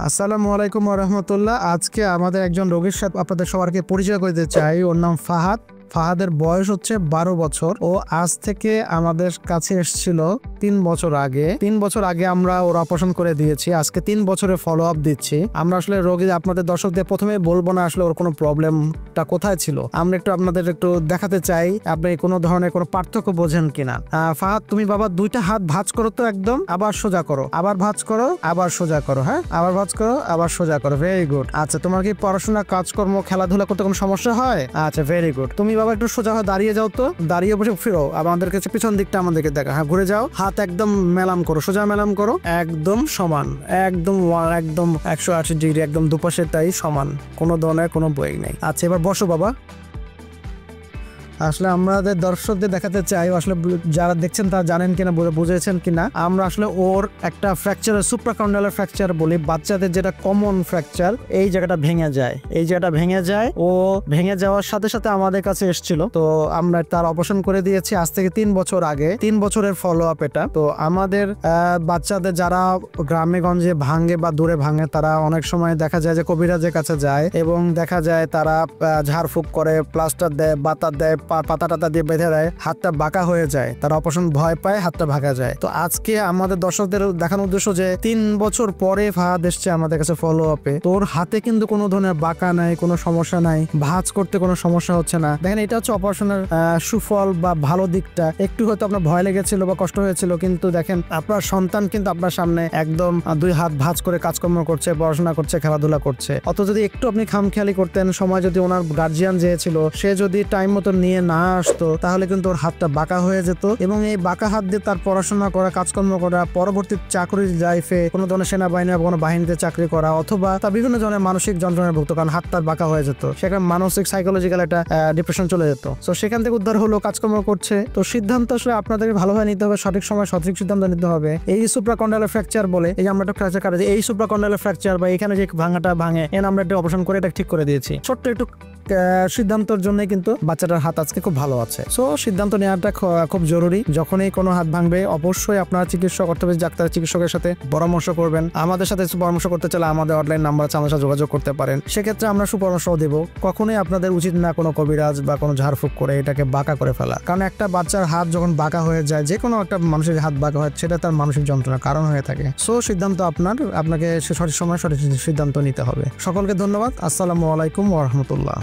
আসসালামু আলাইকুম ওয়া রাহমাতুল্লাহ। আজকে আমাদের একজন রোগীর সাথে আপনাদের সবাইকে পরিচয় করে দিতে চাই। ওর নাম ফাহাদ। ফাহাদের বয়স হচ্ছে 12 বছর। ও আজ থেকে আমাদের কাছে এসেছিল 3 বছর আগে। 3 বছর আগে আমরা ওর অপারেশন করে দিয়েছি। আজকে 3 বছরের ফলো আপ দিচ্ছি। আমরা আসলে রোগী আপনাদের দর্শকদের প্রথমে বলবো না আসলে ওর কোনো প্রবলেমটা কোথায় ছিল। আমরা আপনাদের একটু দেখাতে চাই আপনি কোনো ধরনের কোনো পার্থক্য বোঝেন কিনা। ফাহাদ, তুমি বাবা দুইটা হাত ভাঁজ করো তো, একদম আবার সোজা করো, আবার ভাঁজ করো, আবার সোজা করো। হ্যাঁ, আবার ভাঁজ করো, আবার সোজা করো। Very good. আচ্ছা, তোমার কি পড়াশোনা, কাজকর্ম, খেলাধুলা করতে কোনো সমস্যা হয়? আচ্ছা, ভেরি গুড। তুমি বাবা একটু সোজা হয়ে দাঁড়িয়ে যাও তো, দাঁড়িয়ে বসে ফিরো আমাদের কাছে, পিছন দিকটা আমাদেরকে দেখা। হ্যাঁ, ঘুরে যাও, হাত একদম মেলাম করো, সোজা মেলাম করো, একদম সমান, একদম 180 ডিগ্রি, একদম দুপাশে তাই সমান, কোনো ধরনের কোনো বই নেই। আচ্ছা, এবার বসো বাবা। আসলে আমাদের দর্শকদের দেখাতে চাই, আসলে যারা দেখছেন তারা জানেন কিনা, বুঝেছেন কিনা। আমরা আসলে ওর একটা ফ্র্যাকচার, সুপ্রাকন্ডালার ফ্র্যাকচার বলি, বাচ্চাদের যেটা কমন ফ্র্যাকচার, এই জায়গাটা ভেঙে যায়, এই জায়গাটা ভেঙে যায়। ও ভেঙে যাওয়ার সাথে সাথে আমাদের কাছে এসেছিল, তো আমরা তার অপারেশন করে দিয়েছি আজ থেকে 3 বছর আগে। 3 বছরের ফলো আপ এটা। তো আমাদের বাচ্চাদের যারা গ্রামে গঞ্জে ভাঙে বা দূরে ভাঙে, তারা অনেক সময় দেখা যায় যে কবিরাজের কাছে যায় এবং দেখা যায় তারা ঝাড়ফুঁক করে, প্লাস্টার দেয়, বাতা দেয়, পাতা টাতা দিয়ে বেঁধে দেয়, হাতটা বাঁকা হয়ে যায়, তার অপারেশন ভয় পায়, হাতটা ভাঙা যায়। তো আজকে আমাদের দর্শকদের দেখানোর উদ্দেশ্য যে 3 বছর পরে ফাহাদ এসছে আমাদের কাছে ফলো আপে। তোর হাতে কিন্তু কোনো ধরনের বাঁকা নাই, কোনো সমস্যা নাই, ভাঁজ করতে কোনো সমস্যা হচ্ছে না। দেখেন, এটা হচ্ছে অপারেশনের সুফল বা ভালো দিকটা। একটু হয়তো আপনার ভয় লেগেছিল বা কষ্ট হয়েছিল, কিন্তু দেখেন আপনার সন্তান কিন্তু আপনার সামনে একদম 2 হাত ভাঁজ করে কাজকর্ম করছে, পড়াশোনা করছে, খেলাধুলা করছে। অত যদি একটু আপনি খামখেয়ালি করতেন, সময় যদি ওনার গার্জিয়ান যে ছিল সে যদি টাইম মতো নিয়ে না আসতো, তাহলে কিন্তু ওর হাতটা বাঁকা হয়ে যেত এবং এই বাঁকা হাত দিয়ে তার পড়াশোনা করা, কাজকর্ম করা, পরবর্তী চাকরির লাইফে কোনো ধরনের সেনাবাহিনী বা কোনো বাহিনীতে চাকরি করা, অথবা তার বিভিন্ন ধরনের মানসিক যন্ত্রণায় ভুগত, কারণ হাত তার বাঁকা হয়ে যেত। সেখানে মানসিক সাইকোলজিক্যাল একটা ডিপ্রেশন চলে যেত। তো সেখান থেকে উদ্ধার হলো, কাজকর্ম করছে। তো সিদ্ধান্ত আসলে আপনাদের ভালোভাবে নিতে হবে, সঠিক সময় সঠিক সিদ্ধান্ত নিতে হবে। এই সুপ্রাকন্ডালার ফ্র্যাকচার বলে, এই আমরা একটা ফ্র্যাকচার কাটে, এই সুপ্রাকন্ডালার ফ্র্যাকচার বা এখানে যে ভাঙাটা ভাঙে, আমরা একটা অপারেশন করে এটা ঠিক করে দিয়েছি। ছোট্ট একটু সিদ্ধান্তের জন্য কিন্তু বাচ্চাটার হাত আজকে খুব ভালো আছে। সো সিদ্ধান্ত নেওয়াটা খুব জরুরি। যখনই কোনো হাত ভাঙবে অবশ্যই আপনার চিকিৎসক, অর্থোপেডিক ডাক্তার, চিকিৎসকের সাথে পরামর্শ করবেন। আমাদের সাথে পরামর্শ করতে চাইলে আমাদের অনলাইন নাম্বার আছে, আমাদের সাথে যোগাযোগ করতে পারেন। সেক্ষেত্রে আমরা সুপরামর্শ দেব। কখনোই আপনাদের উচিত না কোনো কবিরাজ বা কোনো ঝাড়ফুঁক করে এটাকে বাঁকা করে ফেলা, কারণ একটা বাচ্চার হাত যখন বাঁকা হয়ে যায়, যে কোনো একটা মানুষের হাত বাঁকা হয়, সেটা তার মানসিক যন্ত্রণার কারণ হয়ে থাকে। সো সিদ্ধান্ত আপনাকে সঠিক সময় সঠিক সিদ্ধান্ত নিতে হবে। সকলকে ধন্যবাদ। আসসালামু আলাইকুম ওয়া রাহমাতুল্লাহ।